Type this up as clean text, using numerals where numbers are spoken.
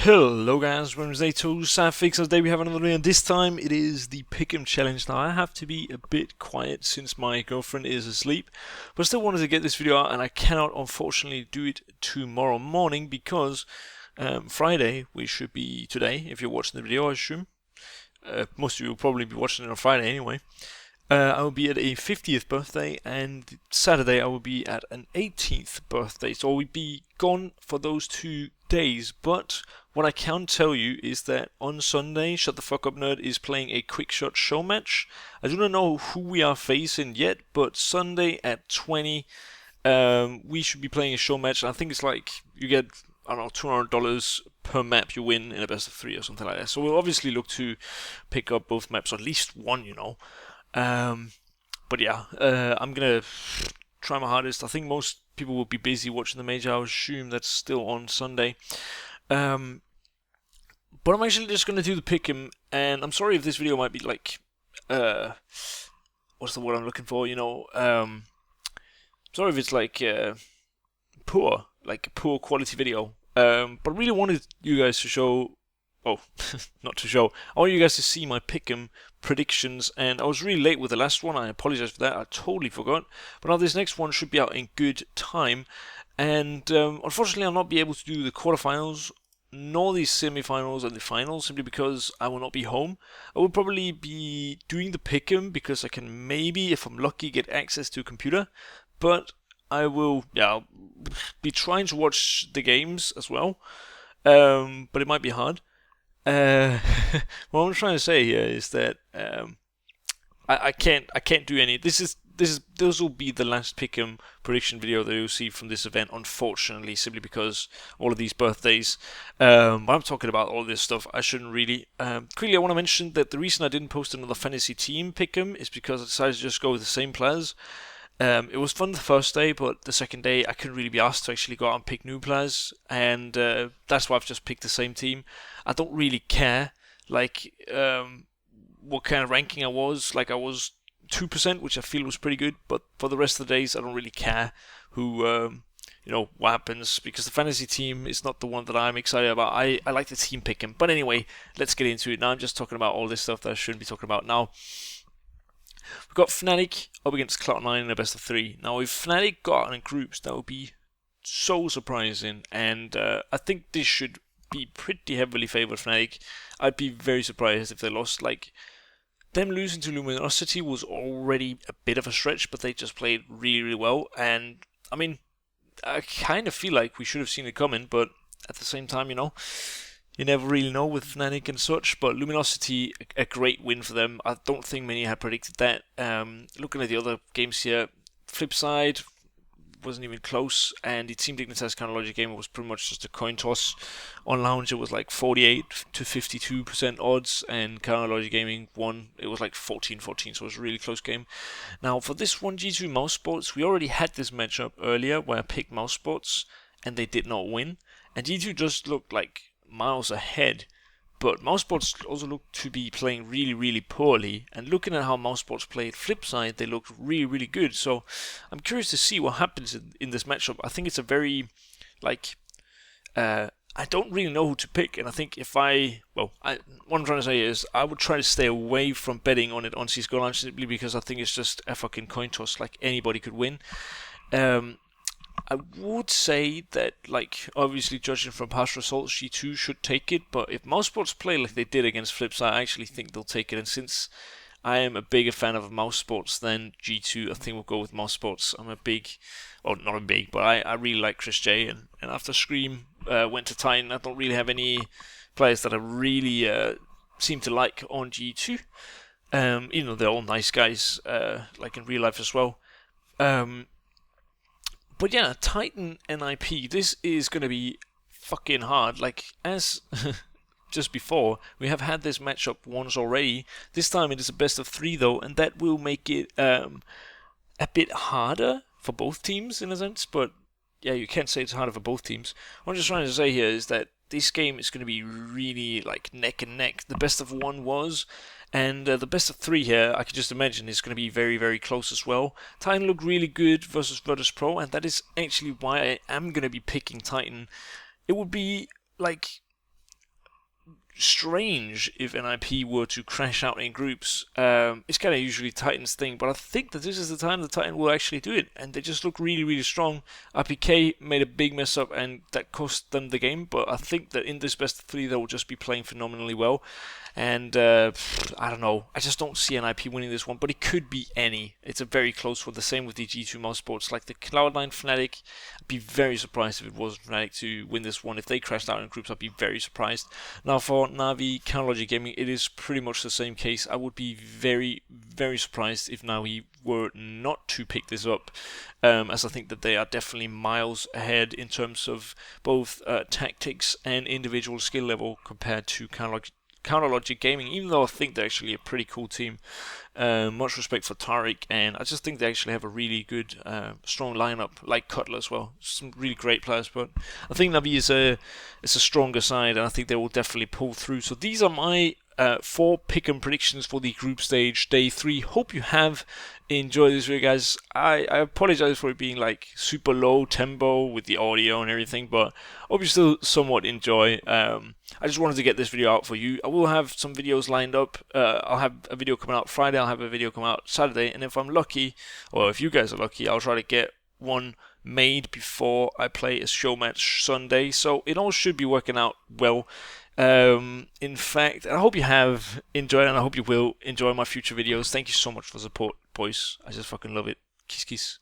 Hello guys, welcome to NaToSaphiX. Today we have another video, and this time it is the Pick'em challenge. Now I have to be a bit quiet since my girlfriend is asleep, but I still wanted to get this video out, and I cannot unfortunately do it tomorrow morning because Friday, we should be today, if you're watching the video I assume. Most of you will probably be watching it on Friday anyway. I will be at a 50th birthday, and Saturday I will be at an 18th birthday, so I will be gone for those 2 days. But what I can tell you is that on Sunday, Shut the Fuck Up Nerd is playing a quick shot show match. I do not know who we are facing yet, but Sunday at 20, we should be playing a show match. I think it's like you get, I don't know, $200 per map you win in a best of 3 or something like that. So we'll obviously look to pick up both maps, or at least one, you know. But yeah, I'm gonna try my hardest. I think most people will be busy watching the major. I assume that's still on Sunday. But I'm actually just gonna do the pick'em, and I'm sorry if this video might be like, what's the word I'm looking for? You know, sorry if it's like poor, like a poor quality video. But I really wanted you guys to show. Oh, not to show. I want you guys to see my pick'em predictions, and I was really late with the last one. I apologize for that. I totally forgot. But now this next one should be out in good time. And unfortunately, I'll not be able to do the quarterfinals nor the semifinals and the finals simply because I will not be home. I will probably be doing the pick'em because I can maybe, if I'm lucky, get access to a computer. But I will, yeah, I'll be trying to watch the games as well. But it might be hard. What I'm trying to say here is that I can't do any. This will be the last pick'em prediction video that you'll see from this event, unfortunately, simply because all of these birthdays. But I'm talking about all this stuff. I shouldn't really. Quickly, I want to mention that the reason I didn't post another fantasy team pick'em is because I decided to just go with the same players. It was fun the first day, but the second day I couldn't really be asked to actually go out and pick new players, and that's why I've just picked the same team. I don't really care, like, what kind of ranking I was. Like, I was 2%, which I feel was pretty good, but for the rest of the days, I don't really care who, you know, what happens, because the fantasy team is not the one that I'm excited about. I like the team picking. But anyway, let's get into it. Now I'm just talking about all this stuff that I shouldn't be talking about now. We've got Fnatic up against Cloud9 in a best of 3. Now, if Fnatic got out in groups, that would be so surprising, and I think this should be pretty heavily favored Fnatic. I'd be very surprised if they lost. Like, them losing to Luminosity was already a bit of a stretch, but they just played really, really well, and I mean, I kind of feel like we should have seen it coming, but at the same time, you know, you never really know with Fnatic and such. But Luminosity, a great win for them. I don't think many had predicted that. Looking at the other games here, Flipside wasn't even close, and it seemed Ignite's Counter Logic game was pretty much just a coin toss. On Lounge it was like 48 to 52% odds, and Counter Logic Gaming won. It was like 14-14, so it was a really close game. Now for this one, G2 Mouse Sports, we already had this matchup earlier where I picked Mouse Sports and they did not win, and G2 just looked like miles ahead, but Mousesports also looked to be playing really, really poorly, and looking at how Mousesports played Flipside, they looked really, really good. So I'm curious to see what happens in this matchup. I think it's a very, like, I don't really know who to pick, and I think if what I'm trying to say is I would try to stay away from betting on it on CSGO Launch, simply because I think it's just a fucking coin toss, like anybody could win. I would say that, like, obviously judging from past results, G2 should take it, but if Mousesports play like they did against Flipside, I actually think they'll take it, and since I am a bigger fan of Mousesports than G2, I think we'll go with Mousesports. I'm a big, well, not a big, but I really like Chris J, and after Scream went to Titan, I don't really have any players that I really seem to like on G2, even though they're all nice guys, like in real life as well. But yeah, Titan NIP, this is going to be fucking hard. Like, as just before, we have had this matchup once already. This time it is a best of 3 though, and that will make it a bit harder for both teams in a sense. But yeah, you can't say it's harder for both teams. What I'm just trying to say here is that this game is going to be really like neck and neck. The best of 1 was, and the best of 3 here, I can just imagine, is going to be very, very close as well. Titan looked really good versus Virtus Pro, and that is actually why I am going to be picking Titan. It would be like strange if NIP were to crash out in groups. It's kind of usually Titan's thing, but I think that this is the time the Titan will actually do it, and they just look really, really strong. RPK made a big mess up, and that cost them the game, but I think that in this best of 3 they will just be playing phenomenally well. And I don't know, I just don't see NIP winning this one, but it could be any. It's a very close one. The same with the G2 Motorsports, like the Cloud9 Fnatic. I'd be very surprised if it was Fnatic to win this one. If they crashed out in groups, I'd be very surprised. Now for Navi Counterlogic Gaming, it is pretty much the same case. I would be very, very surprised if Navi were not to pick this up, as I think that they are definitely miles ahead in terms of both tactics and individual skill level compared to Counterlogic Gaming, even though I think they're actually a pretty cool team. Much respect for Tariq, and I just think they actually have a really good, strong lineup, like Cutler as well. Some really great players, but I think Navi is a stronger side, and I think they will definitely pull through. So these are my 4 pick-em predictions for the group stage day 3. Hope you have enjoyed this video, guys. I apologize for it being like super low tempo with the audio and everything, but I hope you still somewhat enjoy. I just wanted to get this video out for you. I will have some videos lined up. I'll have a video coming out Friday, I'll have a video coming out Saturday, and if I'm lucky, or if you guys are lucky, I'll try to get one made before I play a show match Sunday. So it all should be working out well. In fact, I hope you have enjoyed, and I hope you will enjoy my future videos. Thank you so much for support, boys. I just fucking love it. Kiss, kiss.